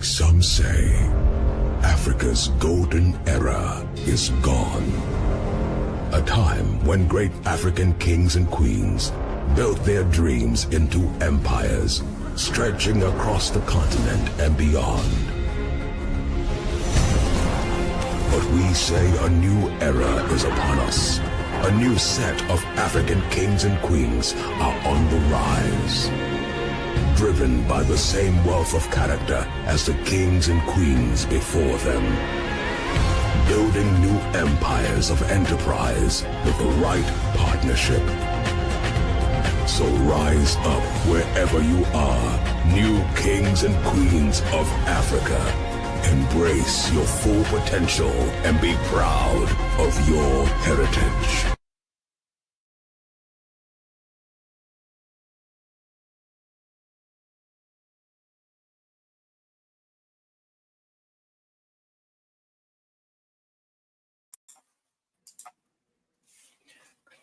Some say Africa's golden era is gone. A time when great African kings and queens built their dreams into empires, stretching across the continent and beyond. But we say a new era is upon us. A new set of African kings and queens are on the rise. Driven by the same wealth of character as the kings and queens before them. Building new empires of enterprise with the right partnership. So rise up wherever you are, new kings and queens of Africa. Embrace your full potential and be proud of your heritage.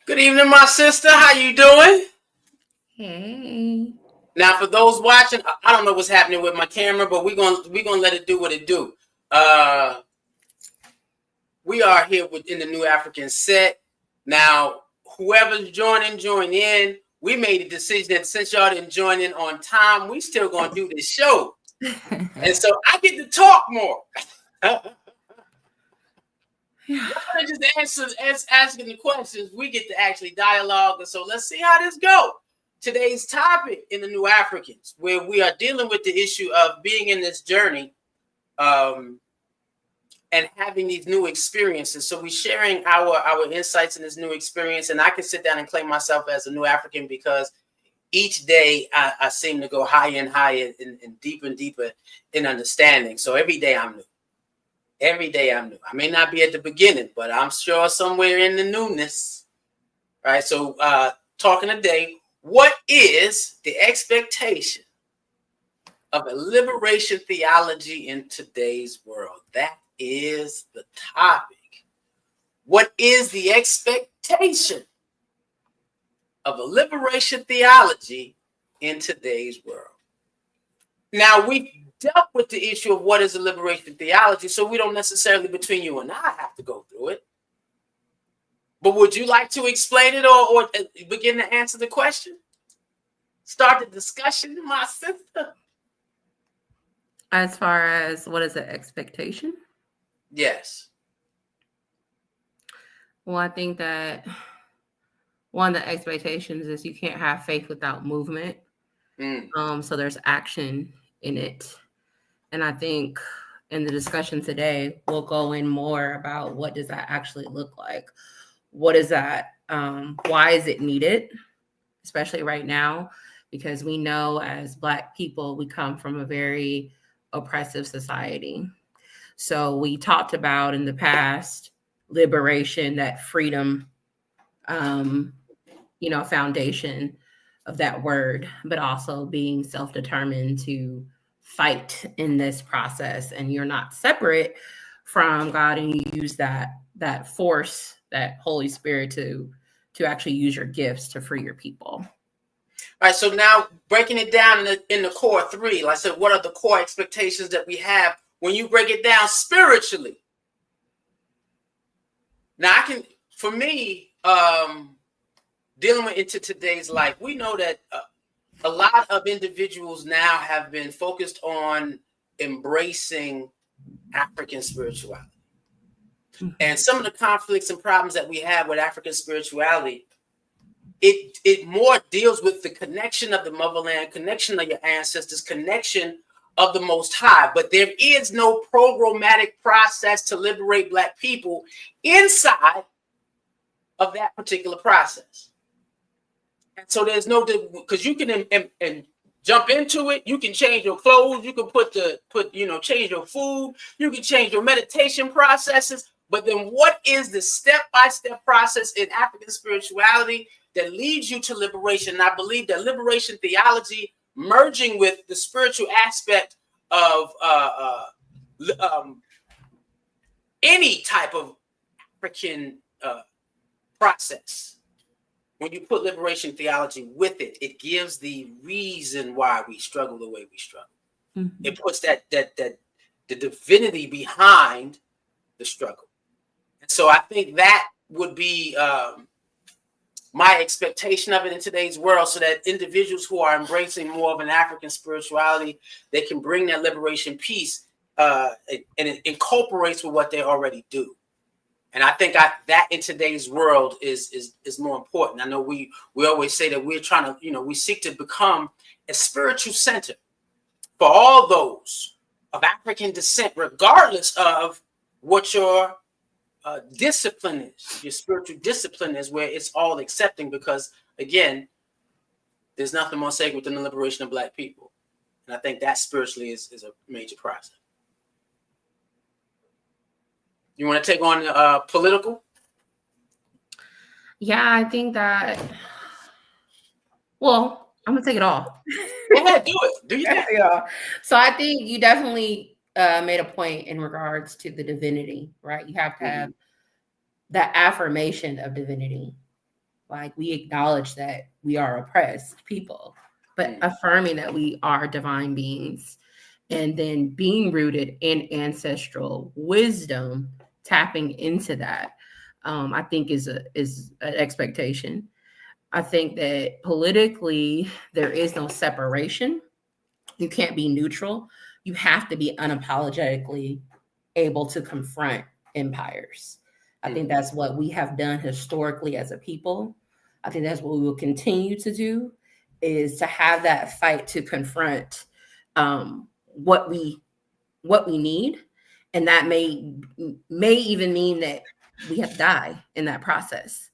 Good evening, my sister. How you doing? Hey. Now, for those watching, I don't know what's happening with my camera, but we're gonna let it do what it do. We are here within the New African set. Now, whoever's joining, join in. We made a decision that since y'all didn't join in on time, we still gonna do this show, and so I get to talk more. Y'all just asking the questions. We get to actually dialogue, and so let's see how this goes. Today's topic in the New Africans, where we are dealing with the issue of being in this journey, and having these new experiences. So we're sharing our insights in this new experience, and I can sit down and claim myself as a New African because each day I seem to go higher and higher and deeper in understanding. So every day I'm new. Every day I'm new. I may not be at the beginning, but I'm sure somewhere in the newness. Right. So talking today, what is the expectation of a liberation theology in today's world? That is the topic. What is the expectation of a liberation theology in today's world? Now, we dealt with the issue of what is a liberation theology, so we don't necessarily, between you and I, have to go through it. But would you like to explain it or begin to answer the question? Start the discussion, my sister. As far as what is the expectation? Yes. Well, I think that one of the expectations is you can't have faith without movement. So there's action in it. And I think in the discussion today, we'll go in more about what does that actually look like? What is that? Why is it needed? Especially right now, because we know as Black people, we come from a very oppressive society. So we talked about in the past, liberation, that freedom, foundation of that word, but also being self-determined to fight in this process. And you're not separate from God, and you use that force, that Holy Spirit to actually use your gifts to free your people. All right, so now breaking it down in the core three, like I said, what are the core expectations that we have when you break it down spiritually? Now, for me, dealing with into today's life, we know that a lot of individuals now have been focused on embracing African spirituality. And some of the conflicts and problems that we have with African spirituality, it more deals with the connection of the motherland, connection of your ancestors, connection of the Most High. But there is no programmatic process to liberate Black people inside of that particular process. And so there's no, because you can and jump into it. You can change your clothes. You can change your food. You can change your meditation processes. But then what is the step-by-step process in African spirituality that leads you to liberation? And I believe that liberation theology, merging with the spiritual aspect of any type of African process, when you put liberation theology with it, it gives the reason why we struggle the way we struggle. Mm-hmm. It puts that the divinity behind the struggle. And so I think that would be my expectation of it in today's world, so that individuals who are embracing more of an African spirituality, they can bring that liberation piece and it incorporates with what they already do. And I think that in today's world is more important. I know we always say that we're trying to, we seek to become a spiritual center for all those of African descent, regardless of what your discipline is, your spiritual discipline is, where it's all accepting, because again, there's nothing more sacred than the liberation of Black people. And I think that spiritually is a major process. You want to take on political? Yeah, I think that, well, I'm going to take it all. Go ahead, do it. Do you? Yeah. So I think you definitely made a point in regards to the divinity, right? You have to have that affirmation of divinity. Like, we acknowledge that we are oppressed people, but affirming that we are divine beings, and then being rooted in ancestral wisdom, tapping into that, I think is an expectation. I think that politically there is no separation. You can't be neutral. You have to be unapologetically able to confront empires. I think that's what we have done historically as a people. I think that's what we will continue to do, is to have that fight to confront what we need. And that may even mean that we have to die in that process.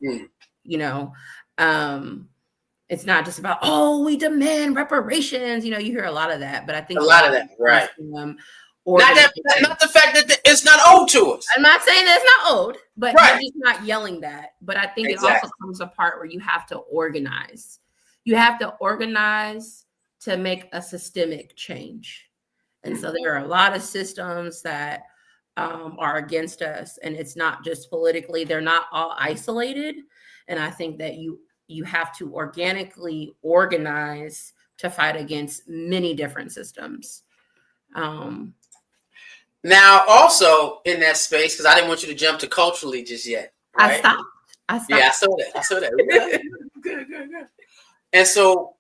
It's not just about, we demand reparations. You hear a lot of that, but I think a lot of that, right? Not the fact that it's not owed to us. I'm not saying that it's not owed, but you're just not yelling that. But I think it also comes a part where you have to organize. You have to organize to make a systemic change. And so there are a lot of systems that are against us, and it's not just politically. They're not all isolated. And I think that you have to organically organize to fight against many different systems. Now, also in that space, because I didn't want you to jump to culturally just yet. Right? I stopped. Yeah, I saw that. Good. And so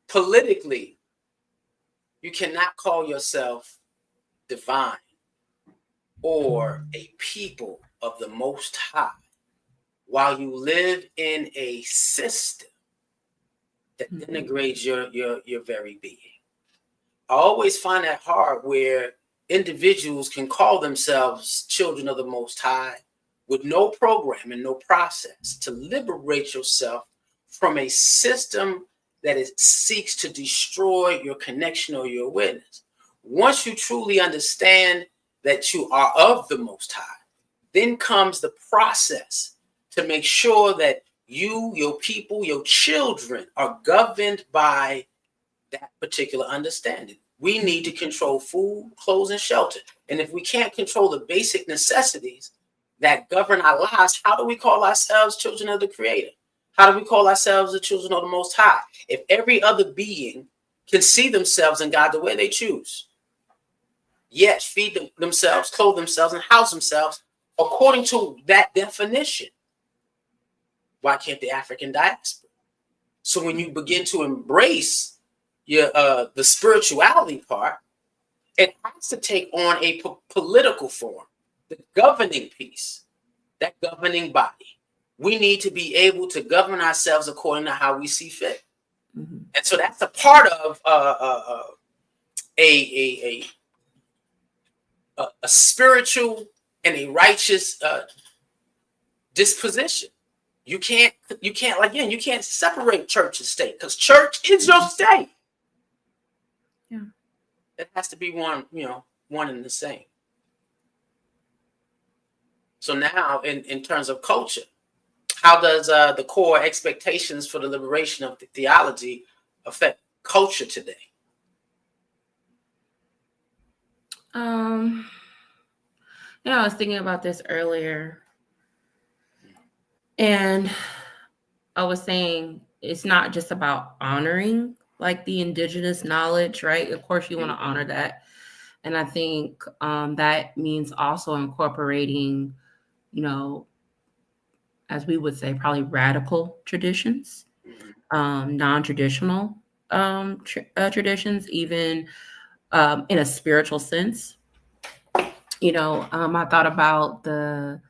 politically, you cannot call yourself divine or a people of the Most High while you live in a system that denigrates your very being. I always find that hard, where individuals can call themselves children of the Most High with no program and no process to liberate yourself from a system that seeks to destroy your connection or your awareness. Once you truly understand that you are of the Most High, then comes the process to make sure that you, your people, your children are governed by that particular understanding. We need to control food, clothes, and shelter. And if we can't control the basic necessities that govern our lives, how do we call ourselves children of the Creator? How do we call ourselves the children of the Most High? If every other being can see themselves in God the way they choose, yet feed themselves, clothe themselves, and house themselves according to that definition, why can't the African diaspora? So when you begin to embrace the spirituality part, it has to take on a political form. the governing piece, that governing body. We need to be able to govern ourselves according to how we see fit. Mm-hmm. And so that's a part of a spiritual and a righteous disposition. You can't separate church and state, because church is your state. Yeah. It has to be one and the same. So now in terms of culture, how does the core expectations for the liberation of the theology affect culture today? I was thinking about this earlier, and I was saying it's not just about honoring like the indigenous knowledge, right? Of course, you want to honor that. And I think that means also incorporating, as we would say, probably radical traditions, non-traditional traditions, even in a spiritual sense. I thought about the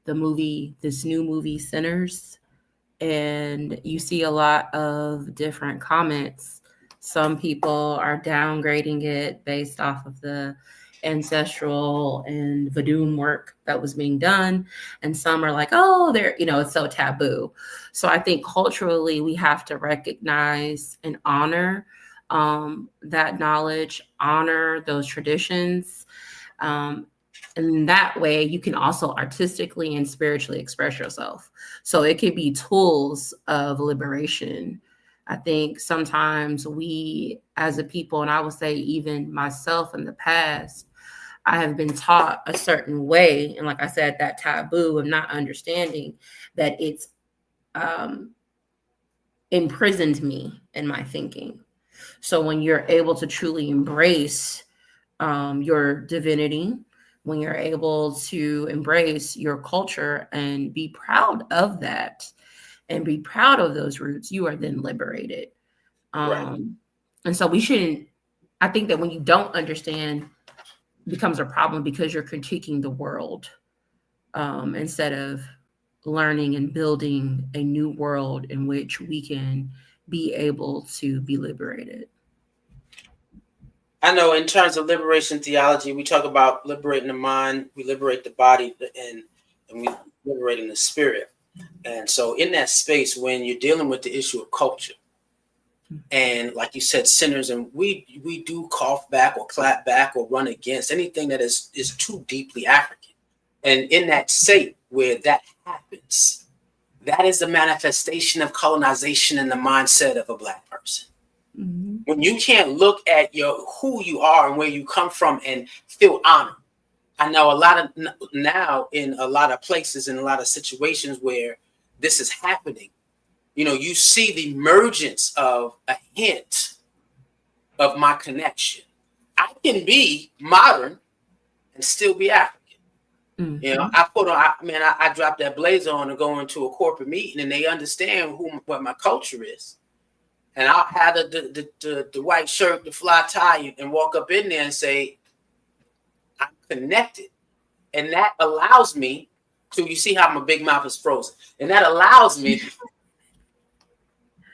movie, this new movie, Sinners, and you see a lot of different comments. Some people are downgrading it based off of the ancestral and voodoo work that was being done. And some are like, oh, it's so taboo. So I think culturally we have to recognize and honor that knowledge, honor those traditions. And that way you can also artistically and spiritually express yourself. So it could be tools of liberation. I think sometimes we as a people, and I would say even myself in the past, I have been taught a certain way. And like I said, that taboo of not understanding that it's imprisoned me in my thinking. So when you're able to truly embrace your divinity, when you're able to embrace your culture and be proud of that and be proud of those roots, you are then liberated. Right. And so I think that when you don't understand, it becomes a problem because you're critiquing the world instead of learning and building a new world in which we can be able to be liberated. I know in terms of liberation theology, we talk about liberating the mind, we liberate the body, and we liberating the spirit. And so in that space, when you're dealing with the issue of culture, and like you said, sinners, and we do cough back or clap back or run against anything that is too deeply African. And in that state where that happens, that is the manifestation of colonization in the mindset of a Black person. Mm-hmm. When you can't look at who you are and where you come from and feel honored. I know a lot of now in a lot of places, in a lot of situations where this is happening, you see the emergence of a hint of my connection. I can be modern and still be African. Mm-hmm. I dropped that blazer on to go into a corporate meeting, and they understand what my culture is. And I'll have the white shirt, the fly tie, and walk up in there and say, I'm connected. And that allows me to, you see how my big mouth is frozen. And that allows me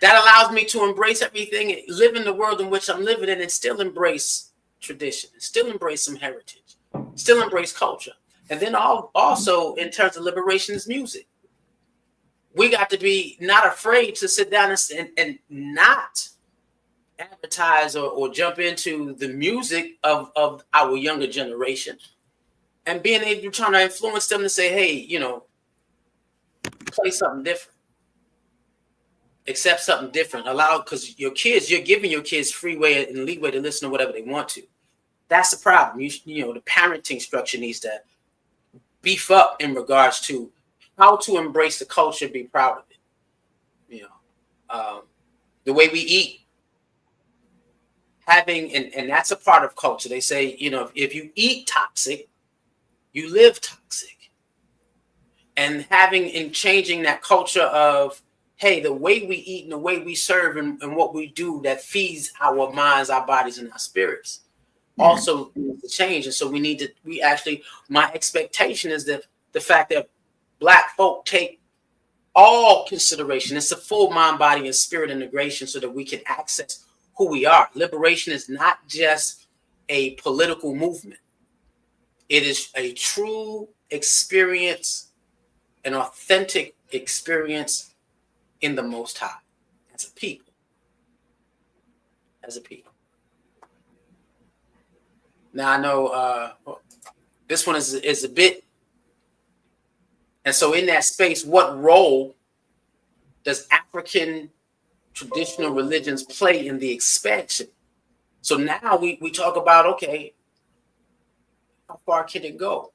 to embrace everything, live in the world in which I'm living in, and still embrace tradition, still embrace some heritage, still embrace culture. And then also in terms of liberation is music. We got to be not afraid to sit down and not advertise or jump into the music of our younger generation, and being able to try to influence them to say, hey, play something different, accept something different, because you're giving your kids freeway and leeway to listen to whatever they want to. That's the problem. The parenting structure needs to beef up in regards to how to embrace the culture, be proud of it. The way we eat, and that's a part of culture. They say, if you eat toxic, you live toxic. And changing that culture of, hey, the way we eat and the way we serve and what we do that feeds our minds, our bodies, and our spirits also needs to change. And so my expectation is that the fact that Black folk take all consideration, it's a full mind, body, and spirit integration so that we can access who we are. Liberation is not just a political movement. It is a true experience, an authentic experience in the Most High as a people. As a people. Now I know this one is a bit, and so in that space, what role does African traditional religions play in the expansion? So now we talk about, okay, how far can it go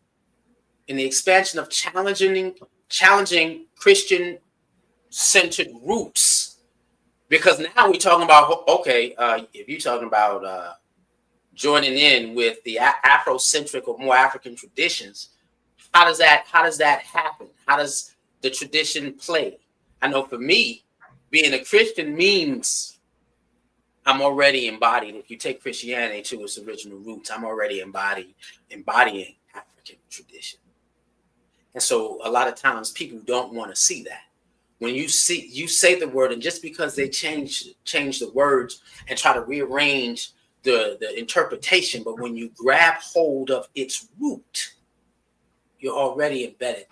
in the expansion of challenging Christian-centered roots? Because now we're talking about, okay, if you're talking about joining in with the Afrocentric or more African traditions, how does that happen? How does the tradition play? I know for me, being a Christian means I'm already embodied. If you take Christianity to its original roots, I'm already embodying African tradition. And so a lot of times people don't want to see that. When you say the word, and just because they change the words and try to rearrange the interpretation, but when you grab hold of its root, you're already embedded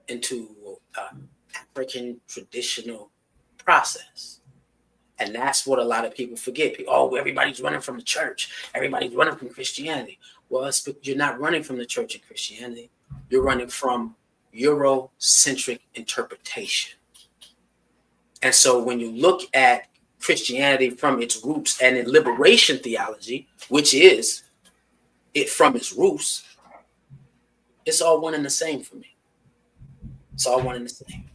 into African traditional process. And that's what a lot of people forget. Oh, everybody's running from the church. Everybody's running from Christianity. Well, you're not running from the church and Christianity. You're running from Eurocentric interpretation. And so when you look at Christianity from its roots and in liberation theology, which is it from its roots, it's all one and the same for me. It's all one and the same.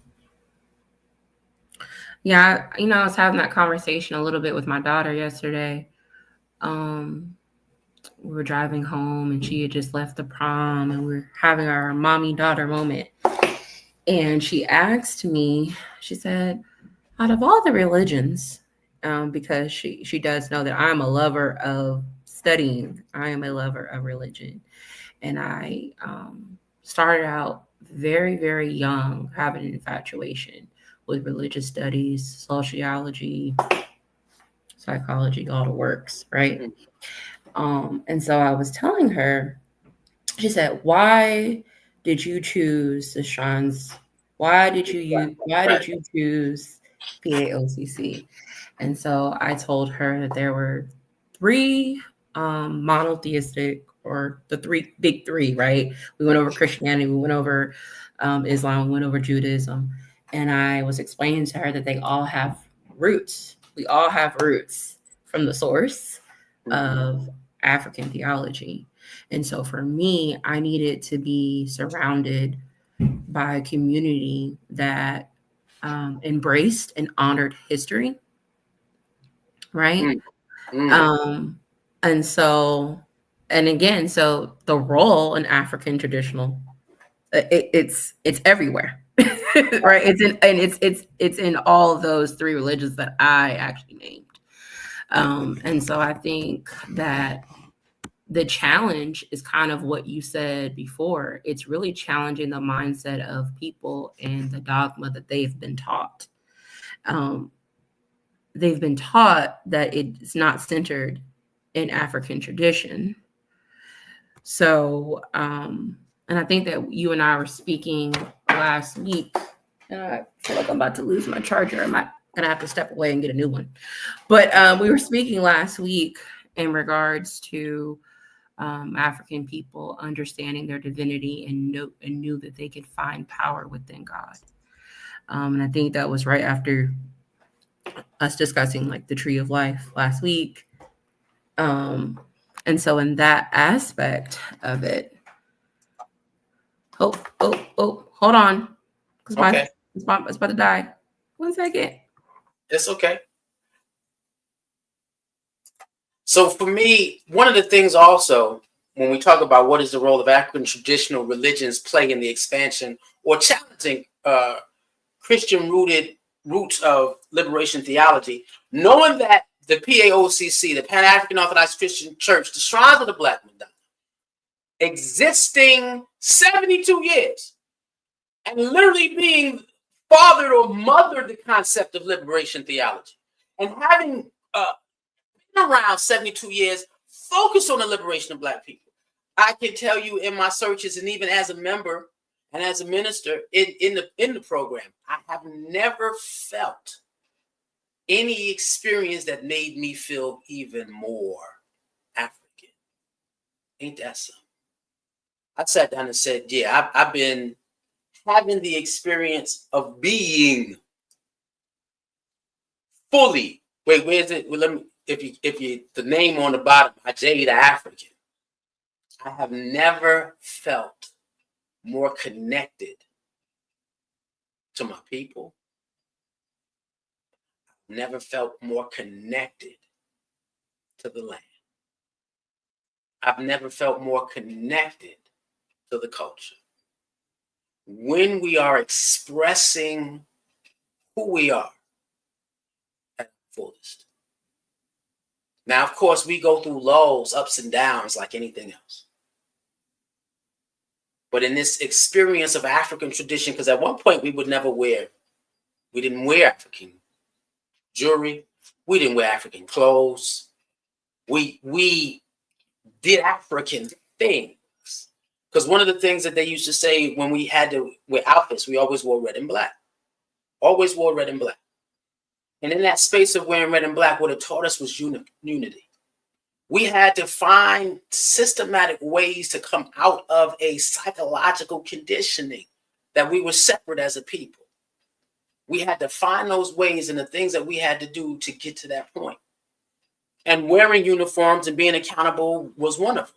Yeah, I was having that conversation a little bit with my daughter yesterday. We were driving home and she had just left the prom and we're having our mommy-daughter moment. And she asked me, she said, out of all the religions, because she does know that I'm a lover of studying. I am a lover of religion. And I started out very, very young having an infatuation with religious studies, sociology, psychology, all the works, right? And so I was telling her, she said, why did you choose the Shans? Why did you choose PAOCC? And so I told her that there were three monotheistic, or the big three, right? We went over Christianity, we went over Islam, we went over Judaism. And I was explaining to her that they all have roots. We all have roots from the source of African theology. And so for me, I needed to be surrounded by a community that embraced and honored history, right? And so, and again, so the role in African traditional, it's everywhere. Right, it's in all of those three religions that I actually named, and so I think that the challenge is kind of what you said before. It's really challenging the mindset of people and the dogma that they've been taught. They've been taught that it's not centered in African tradition. So, and I think that you and I were speaking last week. I feel like I'm about to lose my charger. I'm gonna have to step away and get a new one. But we were speaking last week in regards to African people understanding their divinity and knew that they could find power within God. And I think that was right after us discussing like the tree of life last week. And so in that aspect of it, hold on. Okay. It's about to die. 1 second. It's okay. So for me, one of the things also, when we talk about what is the role of African traditional religions play in the expansion or challenging Christian-rooted roots of liberation theology, knowing that the PAOCC, the Pan-African Orthodox Christian Church, the Shrines of the Black Madonna, existing 72 years and literally being fathered or mothered the concept of liberation theology, and having been around 72 years focused on the liberation of Black people. I can tell you in my searches, and even as a member and as a minister in the program, I have never felt any experience that made me feel even more African. Ain't that something? I sat down and said, yeah, I've been having the experience of being fully. Wait, where is it? Well, let me. If you the name on the bottom, Ajay the African. I have never felt more connected to my people. Never felt more connected to the land. I've never felt more connected to the culture. When we are expressing who we are at the fullest. Now, of course, we go through lows, ups and downs like anything else. But in this experience of African tradition, because at one point we didn't wear African jewelry, we didn't wear African clothes. We did African things. Because one of the things that they used to say when we had to wear outfits, we always wore red and black. Always wore red and black. And in that space of wearing red and black, what it taught us was unity. We had to find systematic ways to come out of a psychological conditioning that we were separate as a people. We had to find those ways and the things that we had to do to get to that point. And wearing uniforms and being accountable was one of them.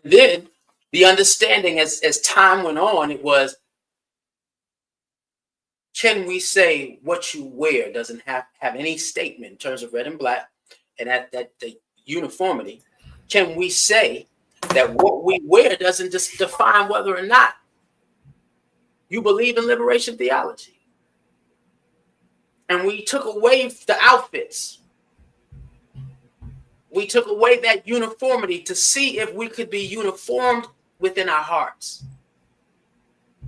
And then the understanding as time went on, it was, can we say what you wear doesn't have any statement in terms of red and black and that the uniformity? Can we say that what we wear doesn't just define whether or not you believe in liberation theology? And we took away the outfits. We took away that uniformity to see if we could be uniformed within our hearts.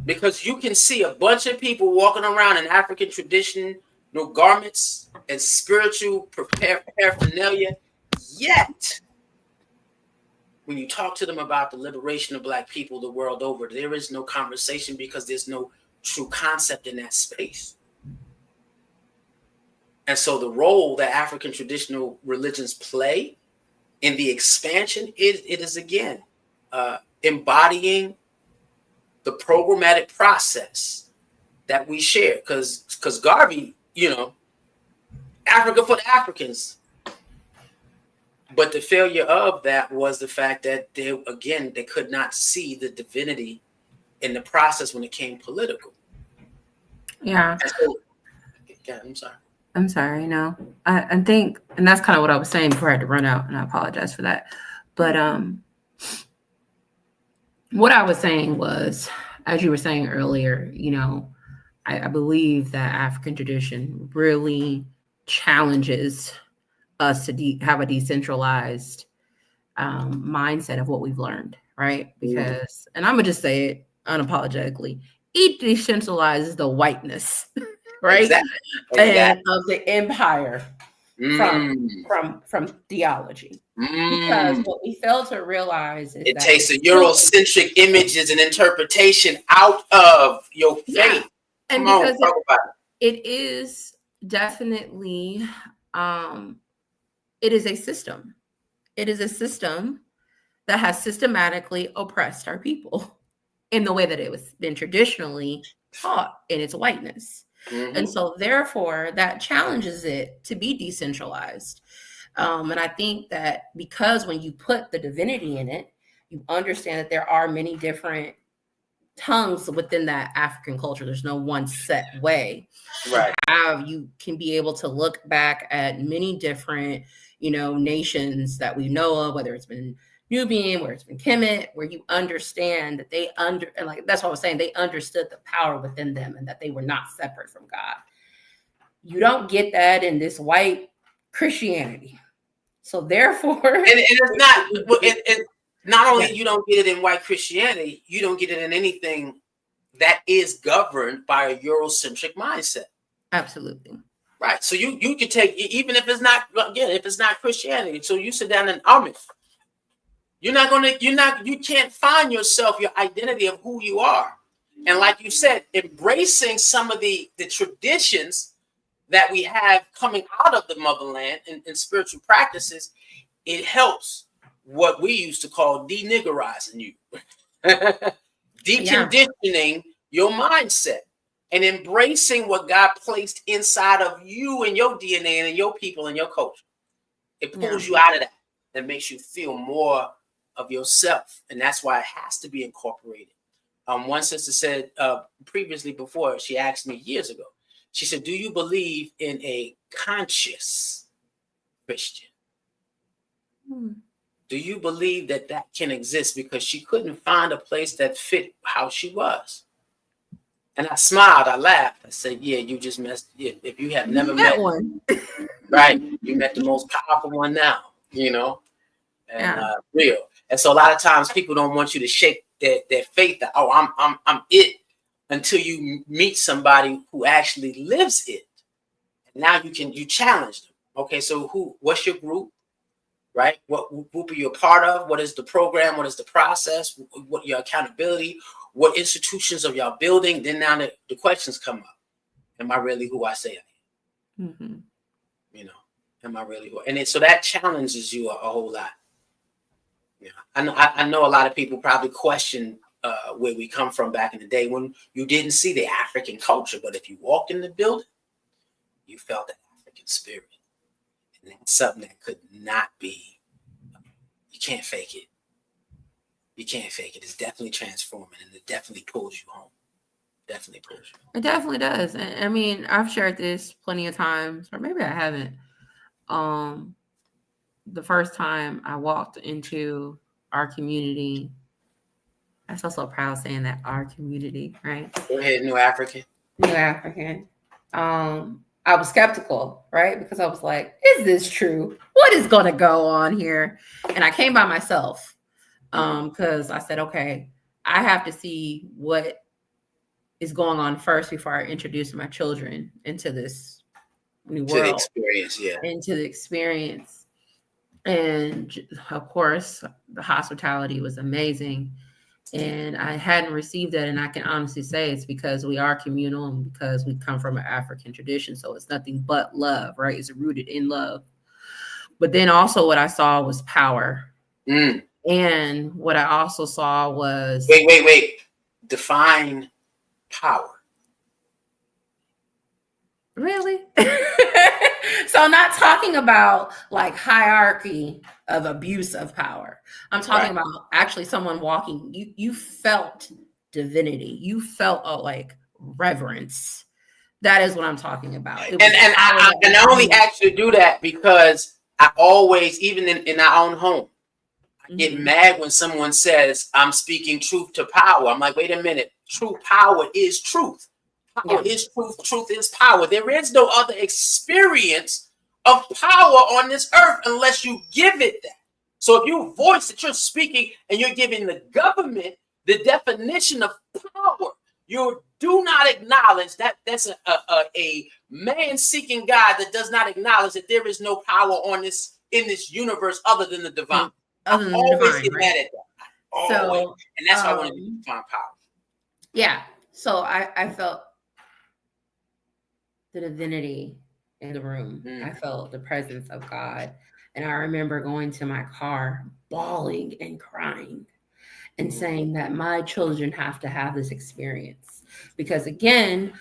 Because you can see a bunch of people walking around in African tradition, no garments and spiritual paraphernalia. Yet, when you talk to them about the liberation of Black people the world over, there is no conversation because there's no true concept in that space. And so the role that African traditional religions play in the expansion, it is again embodying the programmatic process that we share. Because Garvey, Africa for the Africans. But the failure of that was the fact that they could not see the divinity in the process when it came political. Yeah. So, I'm sorry. I'm sorry. No, I think, and that's kind of what I was saying before I had to run out, and I apologize for that. But what I was saying was, as you were saying earlier, I believe that African tradition really challenges us to have a decentralized mindset of what we've learned, right? Because, and I'm gonna just say it unapologetically, it decentralizes the whiteness, right? Exactly. And of the empire from theology. Because what we fail to realize is it takes the Eurocentric images and interpretation out of your faith. Yeah. And because it is definitely it is a system. It is a system that has systematically oppressed our people in the way that it was been traditionally taught in its whiteness. Mm-hmm. And so therefore that challenges it to be decentralized. And I think that because when you put the divinity in it, you understand that there are many different tongues within that African culture. There's no one set way. Right. You can be able to look back at many different, nations that we know of, whether it's been Nubian, where it's been Kemet, where you understand that and like that's what I was saying, they understood the power within them and that they were not separate from God. You don't get that in this white Christianity. So therefore, and it's not. Not only you don't get it in white Christianity, you don't get it in anything that is governed by a Eurocentric mindset. Absolutely. Right. So you can take, even if it's not, if it's not Christianity. So you sit down in Amish. You can't find yourself, your identity of who you are. And like you said, embracing some of the traditions that we have coming out of the motherland in spiritual practices, it helps what we used to call deniggerizing you, deconditioning your mindset, and embracing what God placed inside of you and your DNA and your people and your culture. It pulls you out of that and makes you feel more of yourself. And that's why it has to be incorporated. One sister said previously before, she asked me years ago, she said, do you believe in a conscious Christian? Do you believe that can exist? Because she couldn't find a place that fit how she was. And I smiled, I laughed. I said, yeah, you just messed. Yeah, if you have never met one, right, you met the most powerful one now, and real. And so a lot of times people don't want you to shake their faith that, oh, I'm it, until you meet somebody who actually lives it. And now you challenge them. Okay, so what's your group? Right? What group are you a part of? What is the program? What is the process? What your accountability? What institutions of y'all building? Then now the questions come up. Am I really who I say I am? Mm-hmm. Am I really who? And so that challenges you a whole lot. I know a lot of people probably question where we come from back in the day when you didn't see the African culture, but if you walked in the building, you felt the African spirit. And that's something that could not be. You can't fake it. You can't fake it. It's definitely transforming, and it definitely pulls you home. Definitely pulls you home. It definitely does. I mean, I've shared this plenty of times, or maybe I haven't. The first time I walked into our community, I feel so proud saying that, our community, right? Go ahead, New African. New African. I was skeptical, right? Because I was like, is this true? What is going to go on here? And I came by myself because I said, okay, I have to see what is going on first before I introduce my children into this new world. Into the experience. And of course, the hospitality was amazing. And I hadn't received that. And I can honestly say it's because we are communal and because we come from an African tradition. So it's nothing but love, right? It's rooted in love. But then also what I saw was power. And what I also saw was... Wait. Define power. Really? So I'm not talking about like hierarchy of abuse of power. I'm talking about actually someone walking. You felt divinity. You felt like reverence. That is what I'm talking about. And I only asked you to do that because I always, even in our own home, I get mad when someone says I'm speaking truth to power. I'm like, wait a minute. True power is truth. Power is truth. Truth is power. There is no other experience of power on this earth unless you give it that. So if you voice that you're speaking and you're giving the government the definition of power, you do not acknowledge that that's a man-seeking God that does not acknowledge that there is no power in this universe other than the divine. Other than always divine, get mad at that. So, and that's why I want to define power. Yeah. So I felt the divinity in the room. I felt the presence of God. And I remember going to my car, bawling and crying and saying that my children have to have this experience. Because again,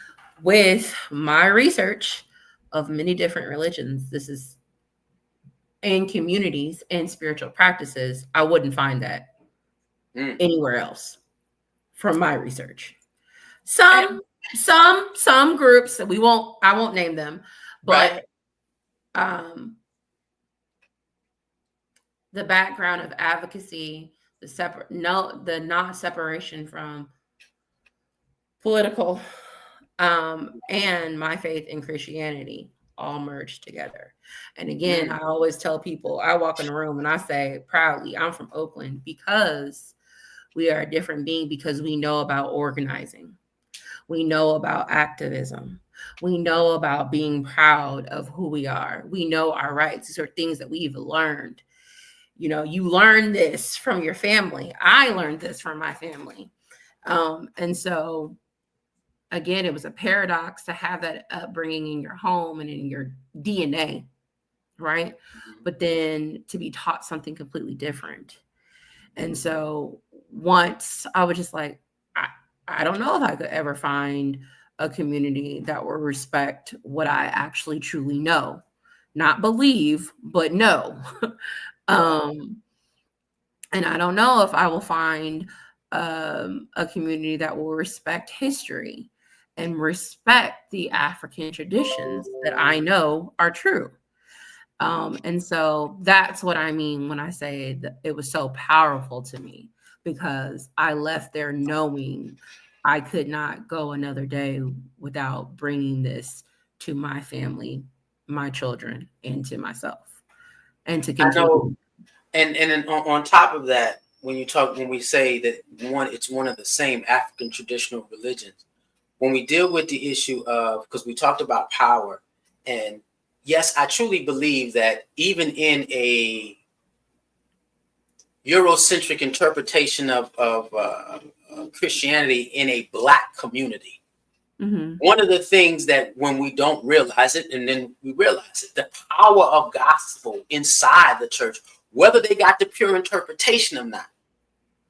with my research of many different religions, this is in communities and spiritual practices, I wouldn't find that anywhere else from my research. Some groups, I won't name them, but the background of advocacy, the not separation from political and my faith in Christianity all merged together. And again, I always tell people, I walk in the room and I say proudly, I'm from Oakland, because we are a different being, because we know about organizing. We know about activism. We know about being proud of who we are. We know our rights. These are things that we've learned. You know, you learn this from your family. I learned this from my family. And so, again, it was a paradox to have that upbringing in your home and in your DNA, right? But then to be taught something completely different. And so once I was just like, I don't know if I could ever find a community that will respect what I actually truly know, not believe, but know. And I don't know if I will find a community that will respect history and respect the African traditions that I know are true. And so that's what I mean when I say that it was so powerful to me, because I left there knowing I could not go another day without bringing this to my family, my children, and to myself, and to continue. I know, and then on top of that, when we say that it's one of the same African traditional religions, when we deal with the issue of, because we talked about power, and yes, I truly believe that even in a Eurocentric interpretation of Christianity in a Black community, one of the things that when we don't realize it, and then we realize it, the power of gospel inside the church, whether they got the pure interpretation or not,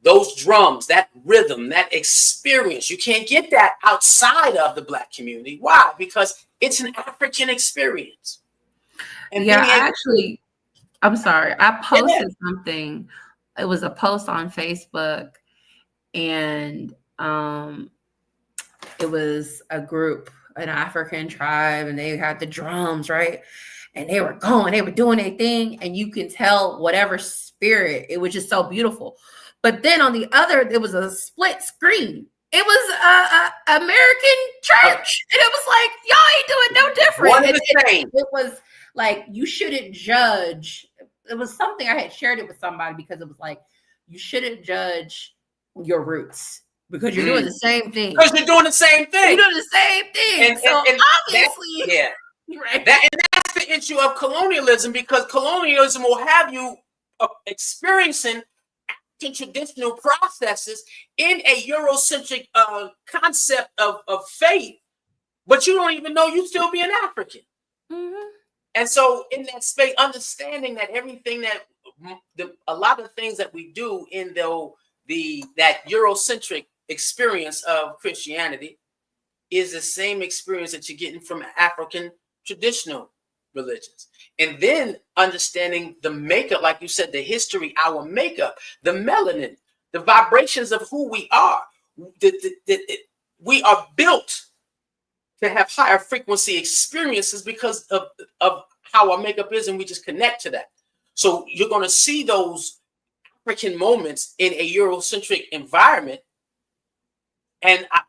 those drums, that rhythm, that experience, you can't get that outside of the Black community. Why? Because it's an African experience. And I'm sorry, I posted something. It was a post on Facebook, and it was a group, an African tribe, and they had the drums, right? And they were doing their thing, and you can tell whatever spirit, it was just so beautiful. But then on the other, there was a split screen. It was a American church, and it was like, y'all ain't doing no different. It was like, you shouldn't judge. It was something I had shared it with somebody, because it was like, you shouldn't judge your roots, because you're doing the same thing. Because you're doing the same thing. You're doing the same thing. And obviously, right. That's the issue of colonialism, because colonialism will have you experiencing traditional processes in a Eurocentric concept of faith, but you don't even know you still be an African. And so in that space, understanding that everything that a lot of things that we do in that Eurocentric experience of Christianity is the same experience that you're getting from African traditional religions. And then understanding the makeup, like you said, the history, our makeup, the melanin, the vibrations of who we are. We are built to have higher frequency experiences because of how our makeup is, and we just connect to that. So you're going to see those African moments in a Eurocentric environment.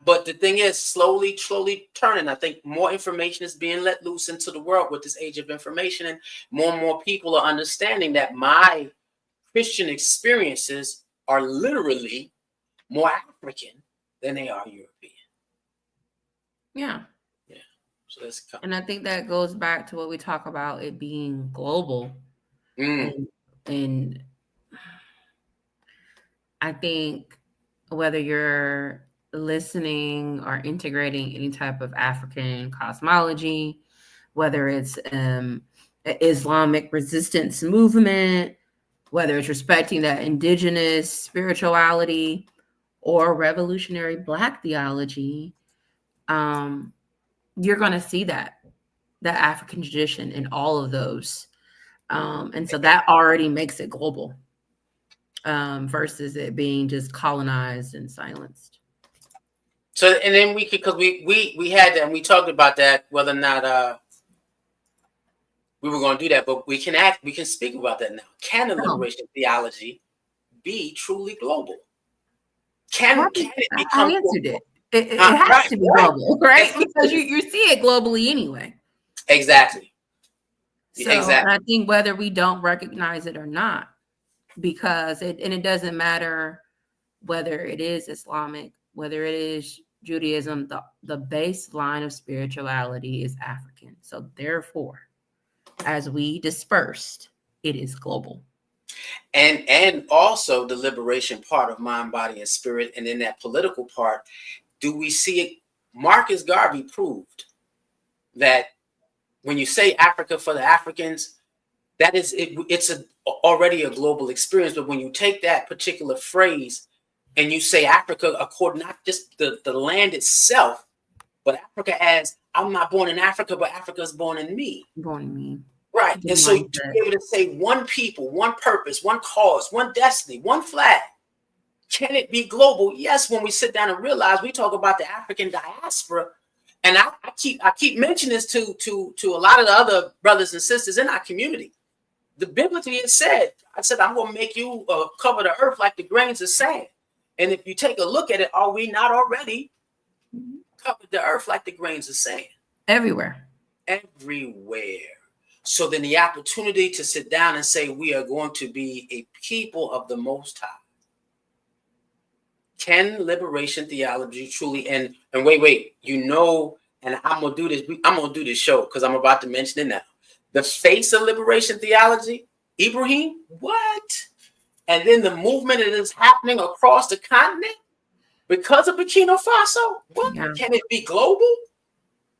But the thing is, slowly turning. I think more information is being let loose into the world with this age of information, and more people are understanding that my Christian experiences are literally more African than they are European. Yeah. So that's coming. And I think that goes back to what we talk about, it being global. And I think whether you're listening or integrating any type of African cosmology, whether it's Islamic resistance movement, whether it's respecting that indigenous spirituality or revolutionary Black theology, you're going to see that African tradition in all of those. And so that already makes it global, versus it being just colonized and silenced. So, and then we could, because we had that, and we talked about that, whether or not we were going to do that, but we can speak about that now. Can the liberation theology be truly global? Can it become? I answered it. It has to be global, right? Because you see it globally anyway. Exactly. So and I think whether we don't recognize it or not, because it doesn't matter whether it is Islamic, whether it is Judaism, the baseline of spirituality is African. So therefore, as we dispersed, it is global. And also the liberation part of mind, body, and spirit. And in that political part, do we see it? Marcus Garvey proved that when you say Africa for the Africans, that is it's already a global experience. But when you take that particular phrase and you say Africa, according not just the land itself, but Africa as I'm not born in Africa, but Africa's born in me. Born in me. Right. And so to be able to say one people, one purpose, one cause, one destiny, one flag. Can it be global? Yes, when we sit down and realize we talk about the African diaspora. And I keep mentioning this to a lot of the other brothers and sisters in our community. The biblically it said, I'm going to make you cover the earth like the grains of sand. And if you take a look at it, are we not already covered the earth like the grains of sand? Everywhere. Everywhere. So then the opportunity to sit down and say we are going to be a people of the Most High. Can liberation theology truly and wait, and I'm gonna do this show because I'm about to mention it now. The face of liberation theology, Ibrahim, what? And then the movement that is happening across the continent because of Burkina Faso. What? Yeah. Can it be global?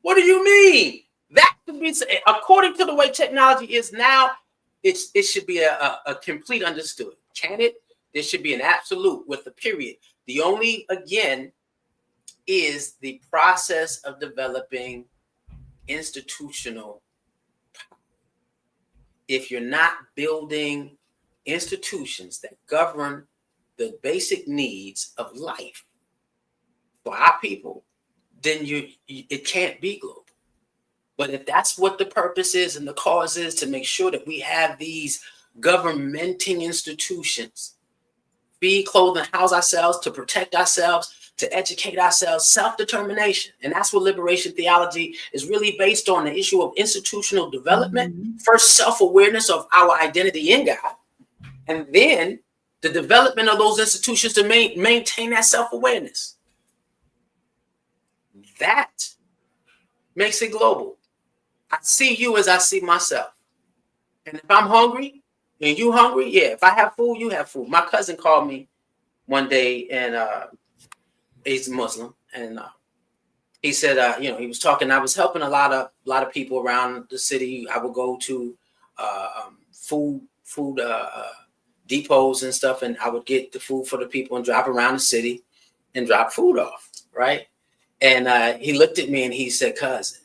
What do you mean? That could be, according to the way technology is now, it should be a complete understood. Can it? There should be an absolute with a period. The only, again, is the process of developing institutional power. If you're not building institutions that govern the basic needs of life for our people, then it can't be global. But if that's what the purpose is and the cause is, to make sure that we have these governmenting institutions, feed, clothe, and house ourselves, to protect ourselves, to educate ourselves, self-determination. And that's what liberation theology is really based on, the issue of institutional development. Mm-hmm. First, self-awareness of our identity in God, and then the development of those institutions to maintain that self-awareness. That makes it global. I see you as I see myself. And if I'm hungry and you hungry, yeah, if I have food, you have food. My cousin called me one day, and he's Muslim, and he said, he was talking. I was helping a lot of people around the city. I would go to food depots and stuff, and I would get the food for the people and drive around the city and drop food off, right? And he looked at me and he said, cousin,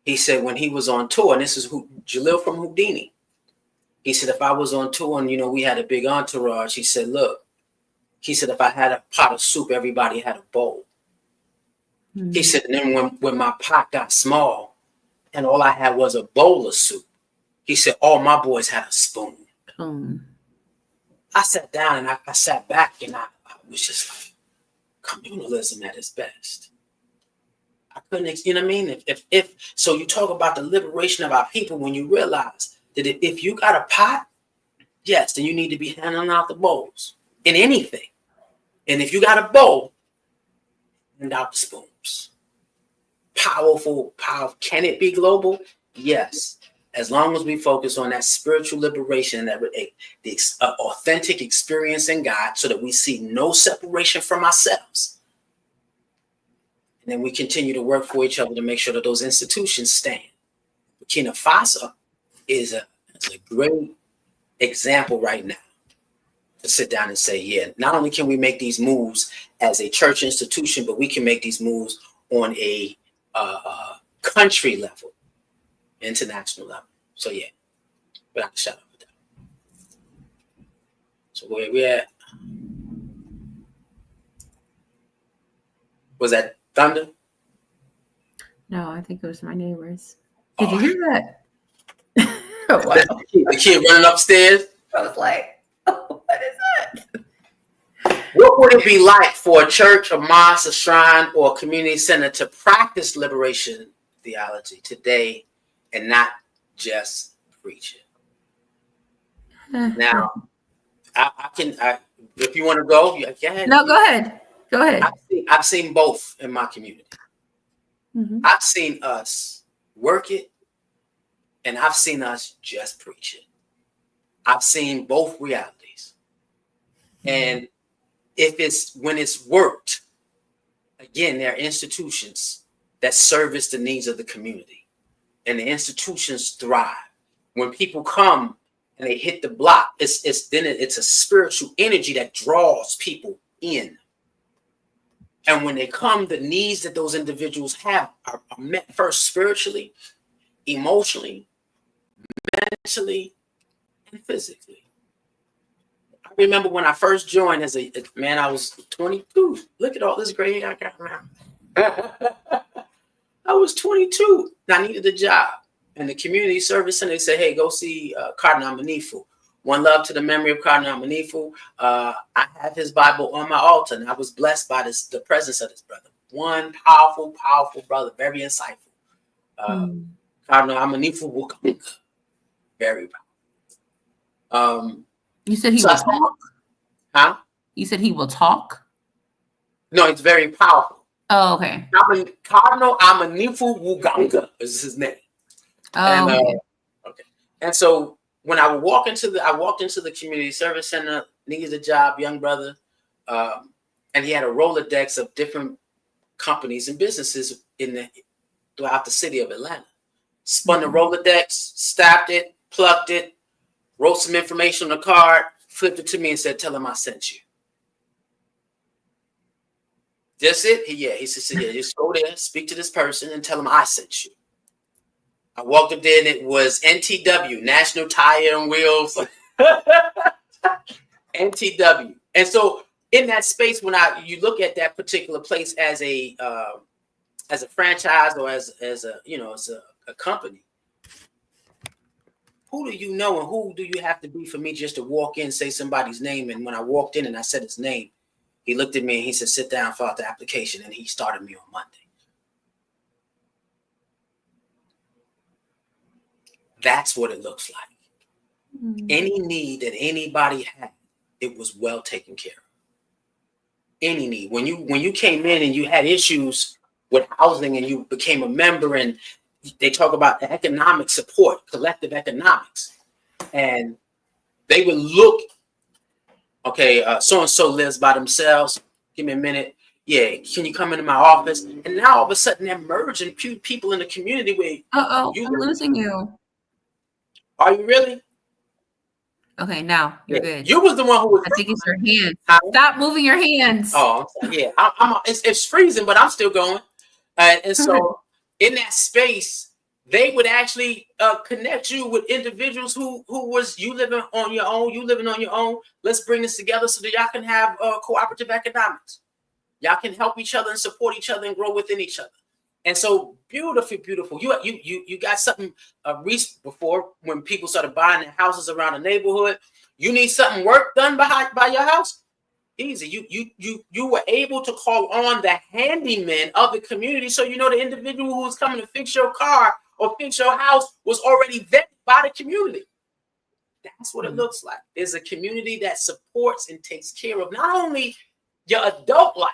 he said when he was on tour, and this is Jalil from Houdini, he said, if I was on tour and, we had a big entourage, he said, look, he said, if I had a pot of soup, everybody had a bowl. Mm-hmm. He said, and then when my pot got small and all I had was a bowl of soup, he said, all my boys had a spoon. I sat down and I sat back, and I was just like, communalism at its best. I couldn't, you know what I mean? If so, you talk about the liberation of our people when you realize that if you got a pot, yes, then you need to be handing out the bowls in anything. And if you got a bowl, hand out the spoons. Powerful. Can it be global? Yes. As long as we focus on that spiritual liberation, that the authentic experience in God, so that we see no separation from ourselves. And then we continue to work for each other to make sure that those institutions stand. Burkina Faso is a great example right now to sit down and say, yeah, not only can we make these moves as a church institution, but we can make these moves on a country level, international level. So yeah, without a shadow of a doubt. So where we at? Was that thunder? No, I think it was my neighbors. Did you hear that? Oh, wow. The kid running upstairs. I was like, oh, what is that? What would it be like for a church, a mosque, a shrine, or a community center to practice liberation theology today and not just preaching. Now, I can, if you want to go, go ahead. No, go ahead. Go ahead. I've seen both in my community. Mm-hmm. I've seen us work it, and I've seen us just preach it. I've seen both realities. And when it's worked, again, there are institutions that service the needs of the community, and the institutions thrive. When people come and they hit the block, it's a spiritual energy that draws people in. And when they come, the needs that those individuals have are met first spiritually, emotionally, mentally, and physically. I remember when I first joined as a man, I was 22. Look at all this gray hair I got around. I was 22. I needed a job. And the community service center, they said, hey, go see Cardinal Manifu. One love to the memory of Cardinal Manifu. I have his Bible on my altar, and I was blessed by the presence of this brother. One powerful, powerful brother, very insightful. Cardinal Manifu will come. Very powerful. You said he will talk? Huh? You said he will talk? No, it's very powerful. Oh, okay. Cardinal Amanifu Wuganga is his name. Oh, and, okay. And so when I walked into the community service center, needed a job, young brother, and he had a Rolodex of different companies and businesses throughout the city of Atlanta. Spun the Rolodex, stamped it, plucked it, wrote some information on a card, flipped it to me and said, tell him I sent you. That's it? He said, yeah, just go there, speak to this person and tell him I sent you. I walked up there and it was NTW, National Tire and Wheels. NTW. And so in that space, when you look at that particular place as a franchise or as a company, who do you know and who do you have to be for me just to walk in, say somebody's name? And when I walked in and I said his name, he looked at me and he said, sit down, fill out the application. And he started me on Monday. That's what it looks like. Mm-hmm. Any need that anybody had, it was well taken care of. Any need. When you came in and you had issues with housing and you became a member, and they talk about the economic support, collective economics, and they would look, okay, so-and-so lives by themselves. Give me a minute. Yeah, can you come into my office? And now all of a sudden they're merging people in the community where I'm losing you. Are you really? Okay, now you're good. You was the one who was. I think it's your hands. Stop moving your hands. Oh, yeah. It's freezing, but I'm still going. And so in that space, they would actually connect you with individuals who was you living on your own. Let's bring this together so that y'all can have cooperative economics. Y'all can help each other and support each other and grow within each other. And so beautiful. You got something before when people started buying their houses around the neighborhood. You need something work done by your house. Easy. You were able to call on the handyman of the community, so the individual who was coming to fix your car or fix your house was already vetted by the community. That's what it looks like. There's a community that supports and takes care of not only your adult life,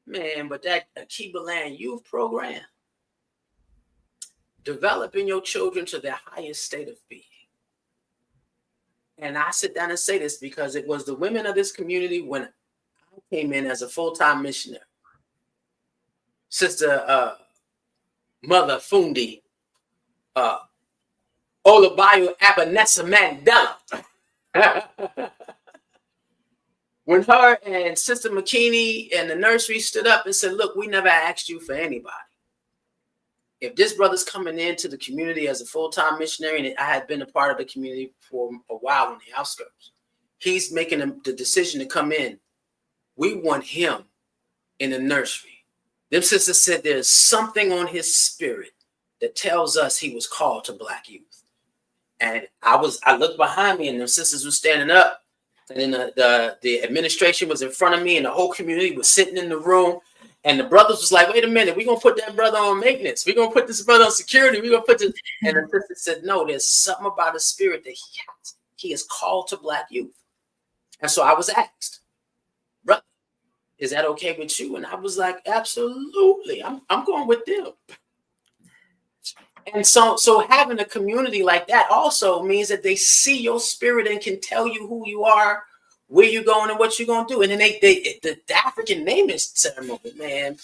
man, but that Akiba Land Youth Program, developing your children to their highest state of being. And I sit down and say this because it was the women of this community when I came in as a full-time missionary. Sister Mother Fundi Olabayo Abanessa Mandela. When her and Sister McKinney and the nursery stood up and said, look, we never asked you for anybody. If this brother's coming into the community as a full-time missionary, and I had been a part of the community for a while on the outskirts, he's making the decision to come in. We want him in the nursery. Them sisters said there's something on his spirit that tells us he was called to Black youth. And I looked behind me and them sisters were standing up. And then the administration was in front of me and the whole community was sitting in the room. And the brothers was like, wait a minute, we're going to put that brother on maintenance. We're going to put this brother on security. We're going to put this. And the sister said, no, there's something about his spirit that he is called to Black youth. And so I was asked, brother, is that okay with you? And I was like, absolutely. I'm going with them. And so having a community like that also means that they see your spirit and can tell you who you are, where you're going, and what you're going to do. And then the African naming ceremony, man.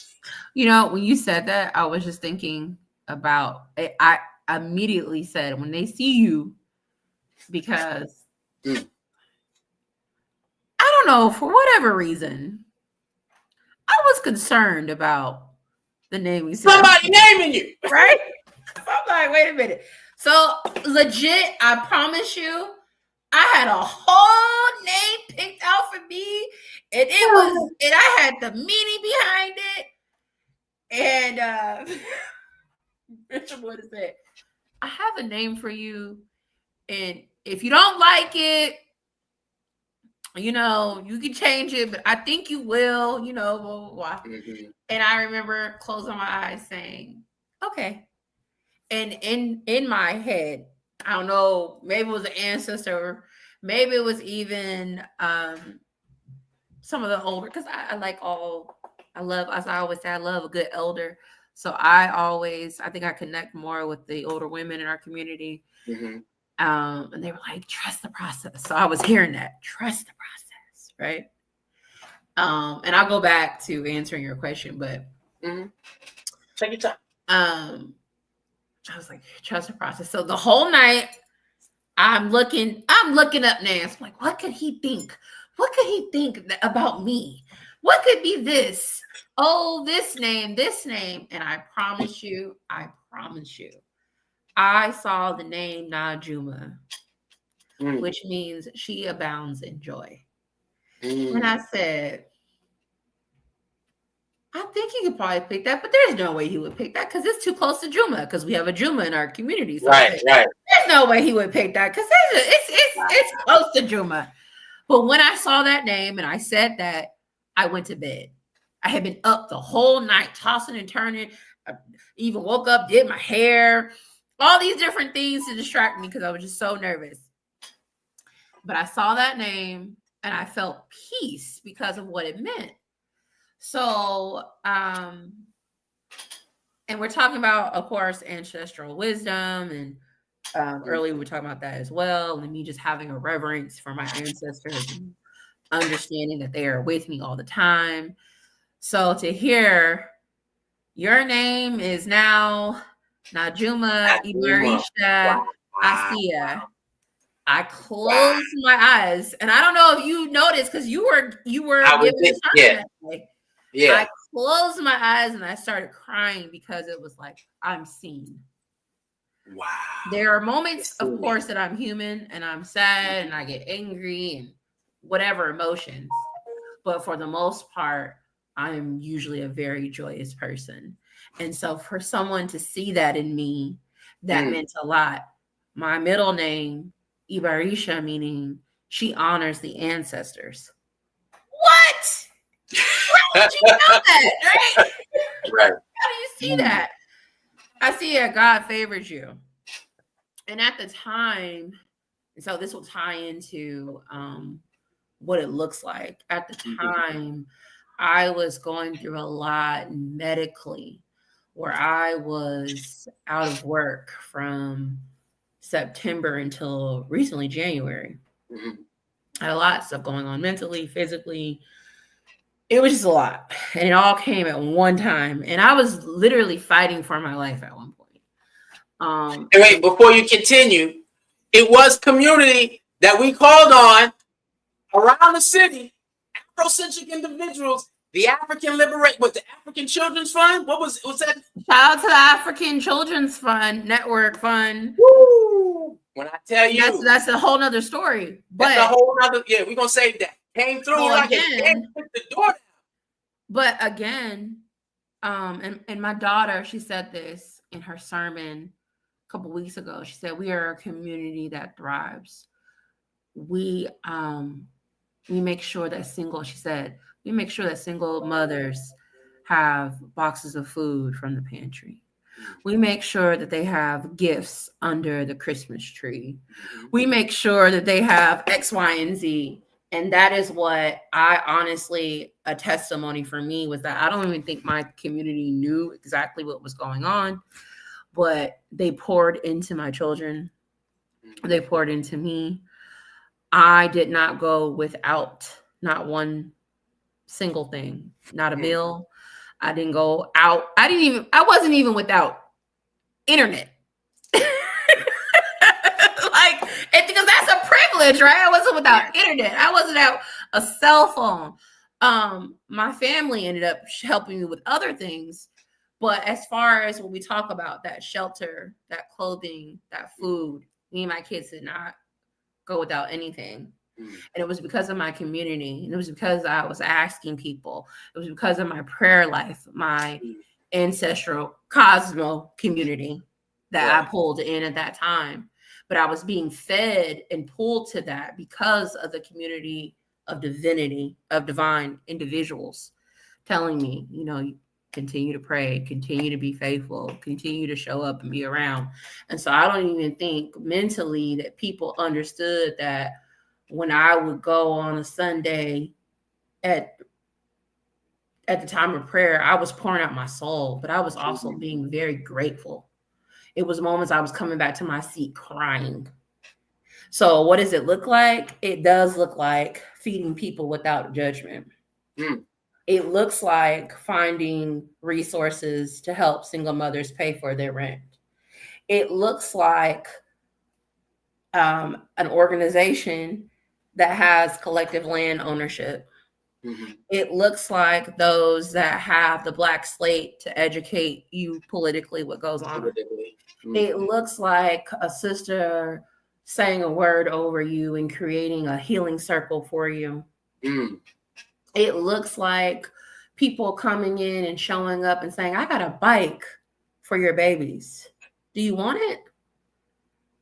You know, when you said that, I was just thinking about it. I immediately said, when they see you, because I don't know, for whatever reason, I was concerned about the naming ceremony. Somebody naming you, right? I'm like, wait a minute. So legit, I promise you, I had a whole name picked out for me, and I had the meaning behind it. And Richard would have said, I have a name for you, and if you don't like it, you know, you can change it, but I think you will, you know, blah, blah, blah. Mm-hmm. And I remember closing my eyes saying, okay. And in my head, I don't know, maybe it was an ancestor, maybe it was even some of the older, because I love, as I always say, I love a good elder. So I think I connect more with the older women in our community. Mm-hmm. And they were like, trust the process. So I was hearing that, trust the process, right? And I'll go back to answering your question, but take your time. I was like, trust the process. So the whole night, I'm looking up names. I'm like, what could he think? What could he think about me? What could be this? Oh, this name. And I promise you, I saw the name Najuma, which means she abounds in joy. And I said, I think he could probably pick that, but there's no way he would pick that because it's too close to Juma, because we have a Juma in our community. So right. There's no way he would pick that because it's close to Juma. But when I saw that name and I said that, I went to bed. I had been up the whole night, tossing and turning. I even woke up, did my hair, all these different things to distract me because I was just so nervous. But I saw that name and I felt peace because of what it meant. So, and we're talking about, of course, ancestral wisdom, and earlier we were talking about that as well, and me just having a reverence for my ancestors and understanding that they are with me all the time. So to hear your name is now Najuma Ibarisha Asia, I closed my eyes, and I don't know if you noticed because you were giving the time that way. Yeah. I closed my eyes and I started crying because it was like, I'm seen. Wow. There are moments, of course, that I'm human and I'm sad and I get angry and whatever emotions. But for the most part, I'm usually a very joyous person. And so for someone to see that in me, that meant a lot. My middle name, Ibarisha, meaning she honors the ancestors. What? How did you know that, right? Right. How do you see that? I see that God favors you. And at the time, so this will tie into what it looks like. At the time, I was going through a lot medically, where I was out of work from September until recently January. I had a lot of stuff going on mentally, physically. It was just a lot. And it all came at one time. And I was literally fighting for my life at one point. And wait, before you continue, it was community that we called on around the city, Afrocentric individuals, the African Children's Fund. What was that? Shout out to the African Children's Fund, Network Fund. Woo! When I tell you, that's a whole nother story. But that's a whole nother, we're gonna save that. Came through like it came with the door down. But again, and my daughter, she said this in her sermon a couple weeks ago. She said, we are a community that thrives. We make sure that single mothers have boxes of food from the pantry. We make sure that they have gifts under the Christmas tree. We make sure that they have X, Y, and Z. And that is what I honestly, a testimony for me was that I don't even think my community knew exactly what was going on, but they poured into my children. They poured into me. I did not go without not one single thing, not a meal. I didn't go out. I wasn't even without internet. Like, because that's a privilege, right? I wasn't without internet. I wasn't without a cell phone. My family ended up helping me with other things. But as far as when we talk about that shelter, that clothing, that food, me and my kids did not go without anything. And it was because of my community. And it was because I was asking people. It was because of my prayer life, my ancestral Cosmo community that I pulled in at that time. But I was being fed and pulled to that because of the community of divinity, of divine individuals telling me, you know, continue to pray, continue to be faithful, continue to show up and be around. And so I don't even think mentally that people understood that when I would go on a Sunday at the time of prayer, I was pouring out my soul, but I was also being very grateful. It was moments I was coming back to my seat crying. So what does it look like? It does look like feeding people without judgment. It looks like finding resources to help single mothers pay for their rent. It looks like an organization that has collective land ownership. It looks like those that have the black slate to educate you politically what goes on. It looks like a sister saying a word over you and creating a healing circle for you. It looks like people coming in and showing up and saying, I got a bike for your babies. Do you want it?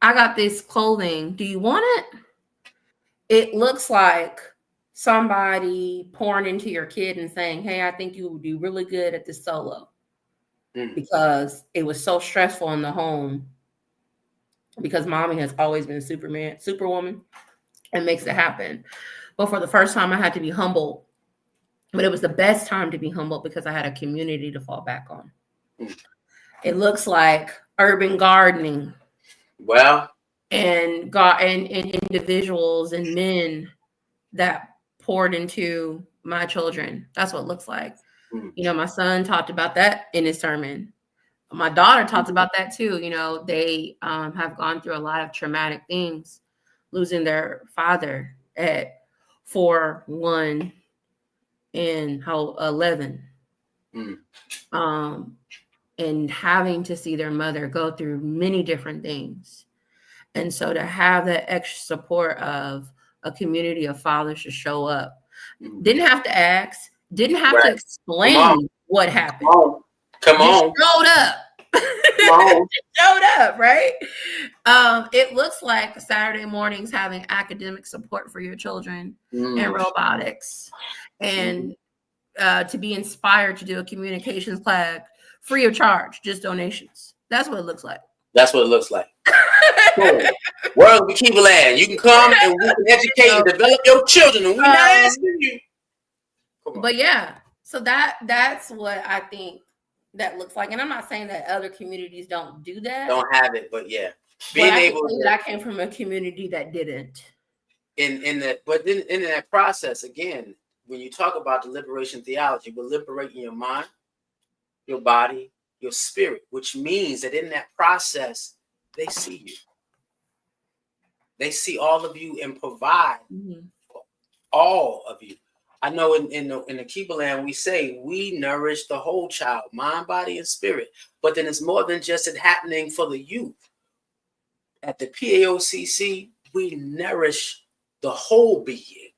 I got this clothing. Do you want it? It looks like somebody pouring into your kid and saying, hey, I think you would be really good at this solo. Because it was so stressful in the home. Because mommy has always been superwoman, and makes it happen. But for the first time, I had to be humbled. But it was the best time to be humbled because I had a community to fall back on. It looks like urban gardening. Well, and individuals and men that poured into my children. That's what it looks like. You know, my son talked about that in his sermon. My daughter talked about that too. You know, they have gone through a lot of traumatic things, losing their father at 4, 1, and 11. And having to see their mother go through many different things. And so to have that extra support of a community of fathers to show up, didn't have to ask, didn't have to explain what happened. Come on. Showed up. Showed up, right? It looks like Saturday mornings having academic support for your children and robotics, and to be inspired to do a communications class free of charge, just donations. That's what it looks like. That's what it looks like. Cool. World we keep land. You can come and we can educate and develop your children, and we're not asking you. But yeah, so that's what I think that looks like. And I'm not saying that other communities don't do that. Don't have it, but yeah. Being able to, I came from a community that didn't. In that process, again, when you talk about the liberation theology, we're liberating your mind, your body, your spirit, which means that in that process, they see you. They see all of you and provide for all of you. I know in the Kiba land, we say we nourish the whole child, mind, body, and spirit. But then it's more than just it happening for the youth. At the PAOCC, we nourish the whole being,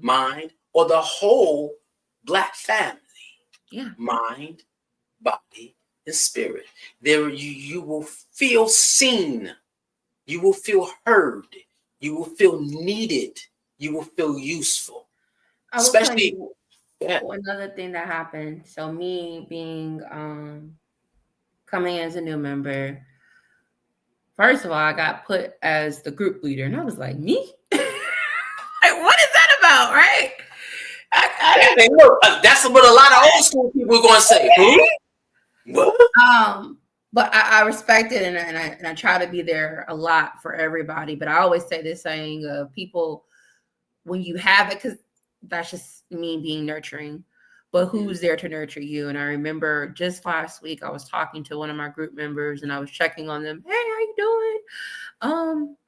mind, or the whole Black family, mind, body, and spirit. There you will feel seen, you will feel heard, you will feel needed, you will feel useful. Especially Yeah. Well, another thing that happened. So me being coming as a new member, first of all, I got put as the group leader, and I was like, me? Like, what is that about, right? That's what a lot of old school people are going to say. Who? What? But I respect it, and I try to be there a lot for everybody. But I always say this saying of people, when you have it, because that's just me being nurturing, but who's there to nurture you? And I remember just last week, I was talking to one of my group members, and I was checking on them. Hey, how you doing?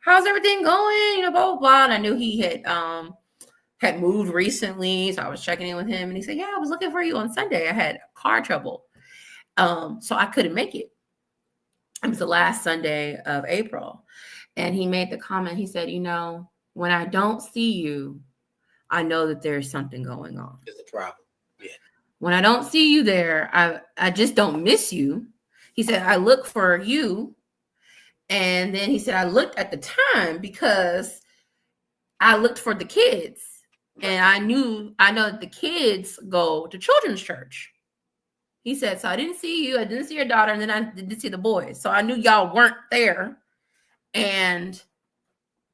How's everything going? You know, blah, blah, blah. And I knew he had moved recently, so I was checking in with him, and he said, yeah, I was looking for you on Sunday. I had car trouble. So I couldn't make it. It was the last Sunday of April. And he made the comment, he said, you know, when I don't see you, I know that there's something going on. There's a problem. Yeah. When I don't see you there, I just don't miss you. He said, I look for you. And then he said, I looked at the time because I looked for the kids. And I know that the kids go to children's church. He said, so I didn't see you. I didn't see your daughter. And then I didn't see the boys. So I knew y'all weren't there. And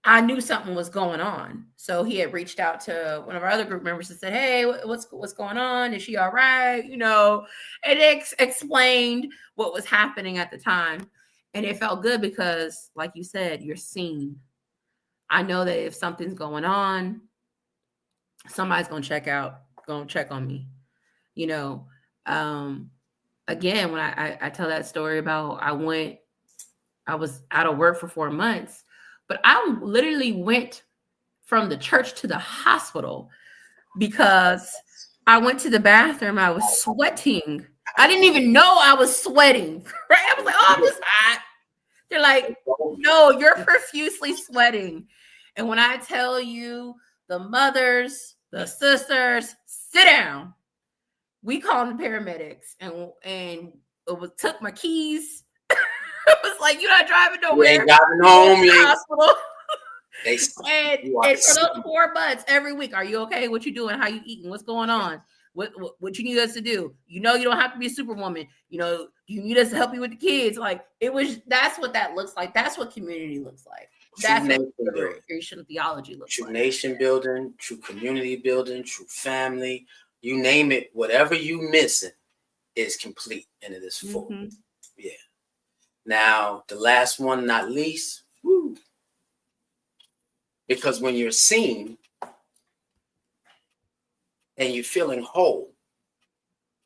I knew something was going on. So he had reached out to one of our other group members and said, hey, what's going on? Is she all right? You know, and explained what was happening at the time. And it felt good because, like you said, you're seen. I know that if something's going on, somebody's going to check on me, you know. Again, when I tell that story about I was out of work for 4 months, but I literally went from the church to the hospital because I went to the bathroom. I was sweating. I didn't even know I was sweating. Right? I was like, oh, I'm just hot. They're like, no, you're profusely sweating. And when I tell you, the mothers, the sisters, sit down. We called the paramedics and took my keys. It was like, you're not driving nowhere. You ain't driving home. You ain't. Hospital. And for those 4 months, every week, are you okay? What you doing? How you eating? What's going on? What you need us to do? You know, you don't have to be a superwoman. You know, you need us to help you with the kids. Like that's what that looks like. That's what community looks like. That's what Christian theology looks like. True nation building, true community building, true family. You name it, whatever you missing is complete and it is full. Mm-hmm. Yeah. Now, the last one, not least, because when you're seen and you're feeling whole,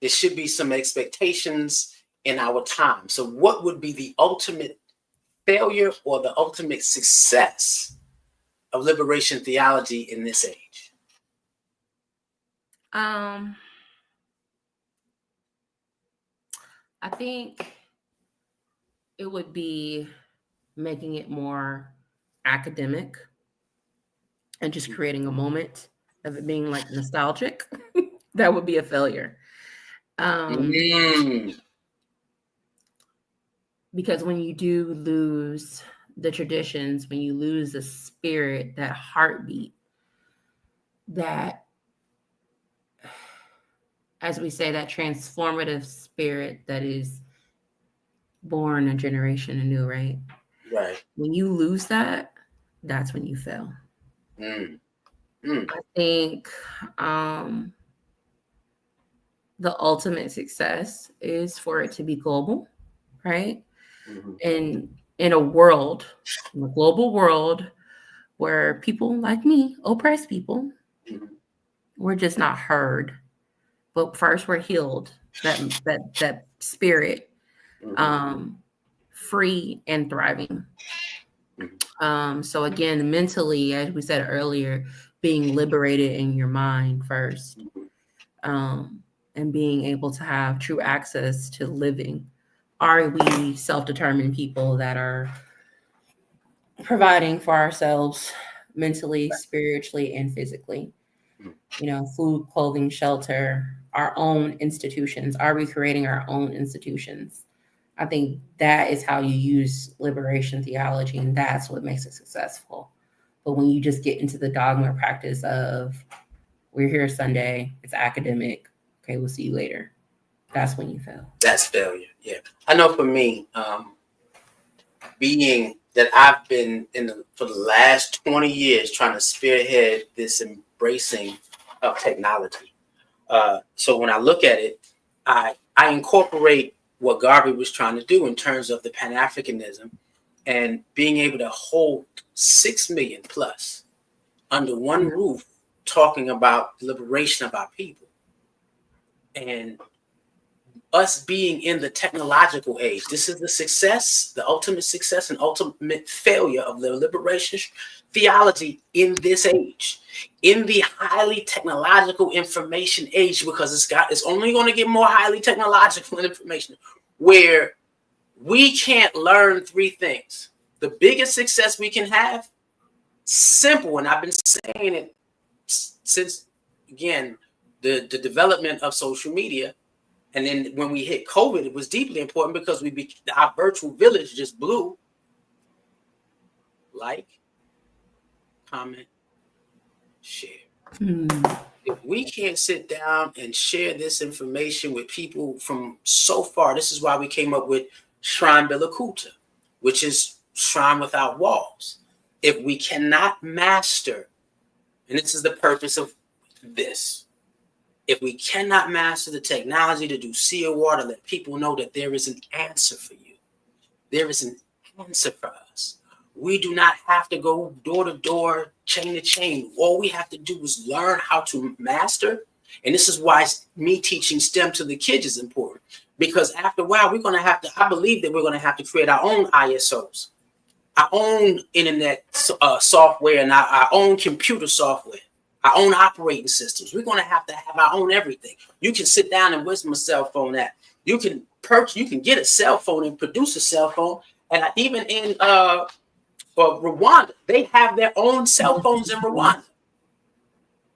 there should be some expectations in our time. So what would be the ultimate failure or the ultimate success of liberation theology in this age? I think it would be making it more academic and just creating a moment of it being like nostalgic. That would be a failure. Because when you do lose the traditions, when you lose the spirit, that heartbeat, that, as we say, that transformative spirit that is born a generation anew, right? Right. When you lose that, that's when you fail. I think the ultimate success is for it to be global, right? Mm-hmm. And in a global world where people like me, oppressed people, we're just not heard. But first we're healed, that spirit, free and thriving. So again, mentally, as we said earlier, being liberated in your mind first, and being able to have true access to living. Are we self-determined people that are providing for ourselves mentally, spiritually, and physically? You know, food, clothing, shelter, our own institutions. Are we creating our own institutions? I think that is how you use liberation theology, and that's what makes it successful. But when you just get into the dogma practice of we're here Sunday. It's academic. Okay, we'll see you later. That's when you fail. That's failure. Yeah. I know for me, being that I've been for the last 20 years trying to spearhead this embracing of technology. So when I look at it, I incorporate what Garvey was trying to do in terms of the Pan-Africanism and being able to hold 6 million plus under one roof, talking about the liberation of our people. And us being in the technological age, this is the success, the ultimate success and ultimate failure of the liberation theology in this age, in the highly technological information age, because it's only going to get more highly technological information, where we can't learn 3 things. The biggest success we can have, simple, and I've been saying it since, again, the development of social media. And then when we hit COVID, it was deeply important because our virtual village just blew. Like, comment, share. If we can't sit down and share this information with people from so far, this is why we came up with Shrine Bilakuta, which is Shrine Without Walls. If we cannot master, and this is the purpose of this, if we cannot master the technology to do seal water, let people know that there is an answer for you. There is an answer for us. We do not have to go door to door, chain to chain. All we have to do is learn how to master. And this is why me teaching STEM to the kids is important. Because after a while, we're going to have to, I believe that we're going to have to create our own ISOs, our own internet software, and our own computer software, our own operating systems. We're going to have our own everything. You can sit down and wisdom a cell phone at. You can get a cell phone and produce a cell phone. And even in Rwanda, they have their own cell phones in Rwanda.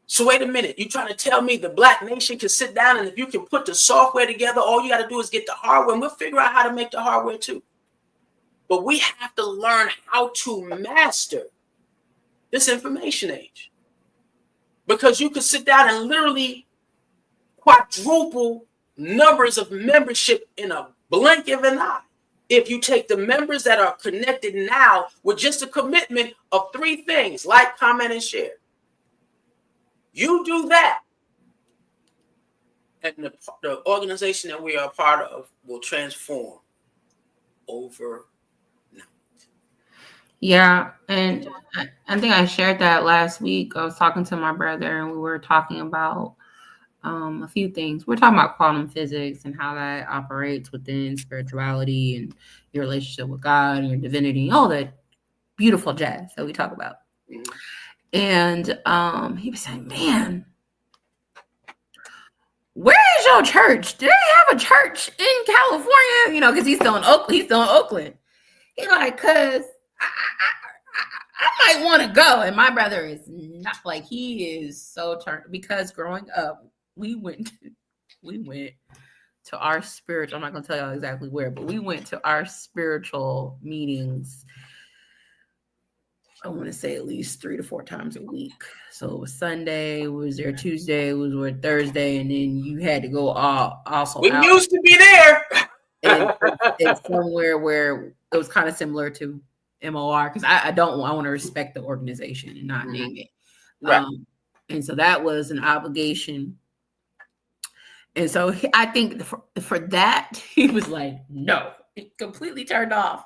So wait a minute, you trying to tell me the Black nation can sit down and if you can put the software together, all you got to do is get the hardware, and we'll figure out how to make the hardware too. But we have to learn how to master this information age. Because you can sit down and literally quadruple numbers of membership in a blink of an eye. If you take the members that are connected now with just a commitment of 3 things, like, comment, and share. You do that, and the organization that we are a part of will transform overnight. Yeah, and I think I shared that last week. I was talking to my brother, and we were talking about a few things. We're talking about quantum physics and how that operates within spirituality and your relationship with God and your divinity, all that beautiful jazz that we talk about. Mm-hmm. And he was saying, man, where is your church? Do they have a church in California? You know, because he's still in Oakland. He's like, because I might want to go. And my brother is not, like, he is so turned, because growing up, we went to our spiritual, I'm not going to tell y'all exactly where, but we went to our spiritual meetings, I want to say at least 3 to 4 times a week. So it was Sunday, we was there Tuesday, we was there Thursday, and then you had to go also we out. Used to be there. And it's somewhere where it was kind of similar to MOR, because I want to respect the organization and not name it. Right. And so that was an obligation. And so I think for that, he was like, no, completely turned off.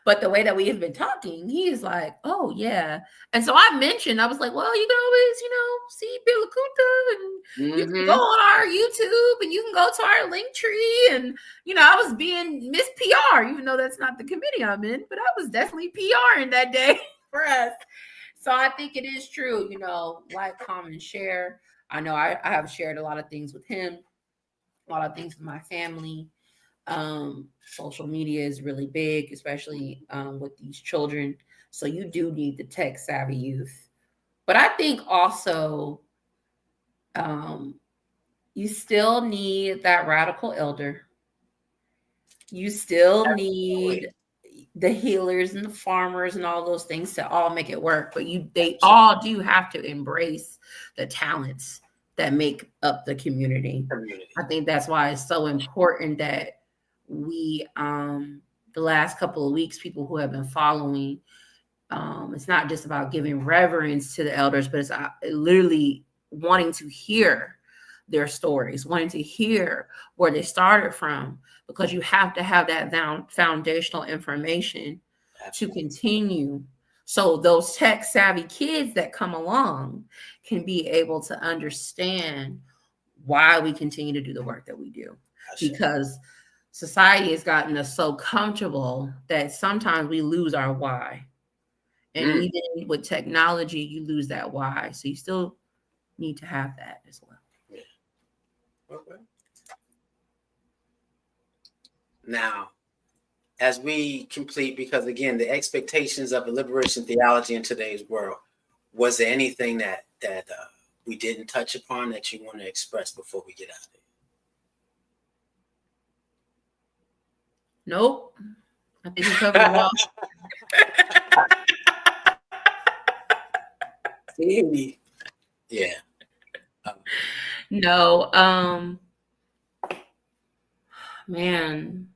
But the way that we have been talking, he is like, oh, yeah. And so I mentioned, I was like, well, you can always, see Bilakuta, and you can go on our YouTube, and you can go to our link tree. And, I was being Miss PR, even though that's not the committee I'm in, but I was definitely PR in that day for us. So I think it is true, like, comment, and share. I know I have shared a lot of things with him, a lot of things with my family. Social media is really big, especially with these children. So you do need the tech savvy youth. But I think also you still need that radical elder. You still need the healers and the farmers and all those things to all make it work. But they all do have to embrace the talents that make up the community. I think that's why it's so important that we, the last couple of weeks, people who have been following, it's not just about giving reverence to the elders, but it's literally wanting to hear their stories, wanting to hear where they started from, because you have to have that foundational information to continue. So those tech savvy kids that come along can be able to understand why we continue to do the work that we do. Because society has gotten us so comfortable that sometimes we lose our why. And even with technology, you lose that why. So you still need to have that as well. Yeah. Okay. Now, as we complete, because again, the expectations of a liberation theology in today's world, was there anything that we didn't touch upon that you want to express before we get out of here? Nope. I think we covered it all. Yeah. No, man,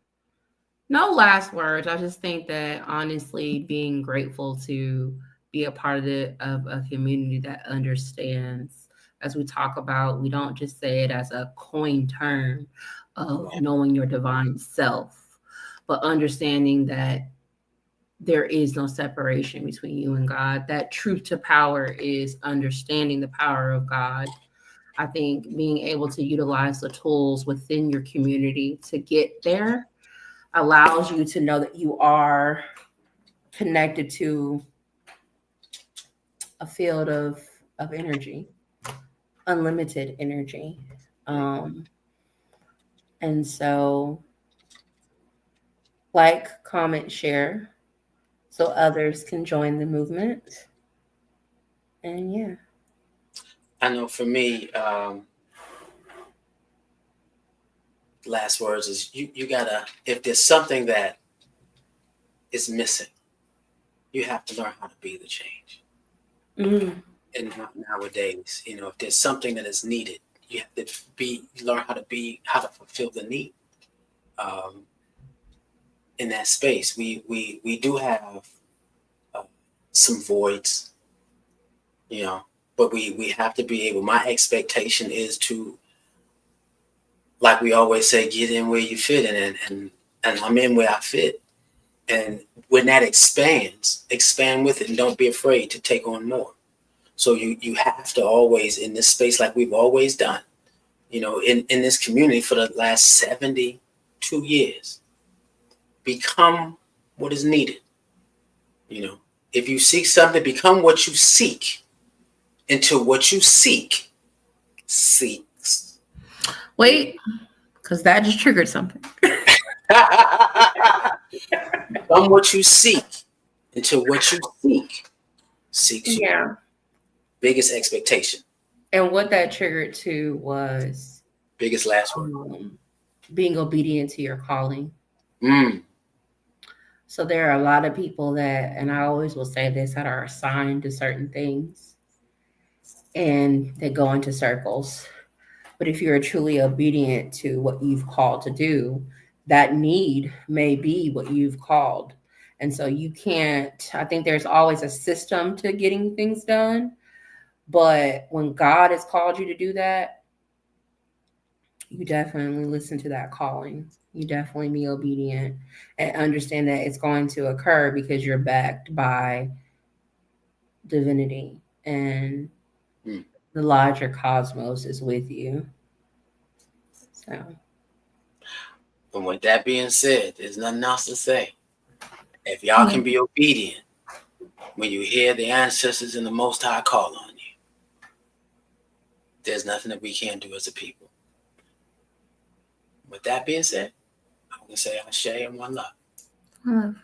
no last words. I just think that honestly, being grateful to be a part of a community that understands, as we talk about, we don't just say it as a coined term of knowing your divine self, but understanding that there is no separation between you and God. That truth to power is understanding the power of God. I think being able to utilize the tools within your community to get there allows you to know that you are connected to a field of energy, unlimited energy. And so, like, comment, share, so others can join the movement. And yeah. I know for me, last words is you gotta, if there's something that is missing, you have to learn how to be the change. And nowadays, if there's something that is needed, you have to learn how to fulfill the need. In that space, we do have some voids, but we have to be able. My expectation is to, like we always say, get in where you fit in, and I'm in where I fit. And when that expands, expand with it, and don't be afraid to take on more. So you have to always, in this space, like we've always done, in this community for the last 72 years, become what is needed. If you seek something, become what you seek, until what you seek seeks. Wait, because that just triggered something. Become what you seek, until what you seek seeks you. Yeah. Biggest expectation. And what that triggered too was biggest last word. Being obedient to your calling. Mm. So there are a lot of people that, and I always will say this, that are assigned to certain things and they go into circles. But if you're truly obedient to what you've called to do, that need may be what you've called. And so you can't, I think there's always a system to getting things done. But when God has called you to do that, you definitely listen to that calling. You definitely be obedient and understand that it's going to occur because you're backed by divinity and the larger cosmos is with you. So. And with that being said, there's nothing else to say. If y'all can be obedient when you hear the ancestors and the Most High call on you, there's nothing that we can't do as a people. With that being said, I'm going to say Ashe and one love. Love.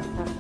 you.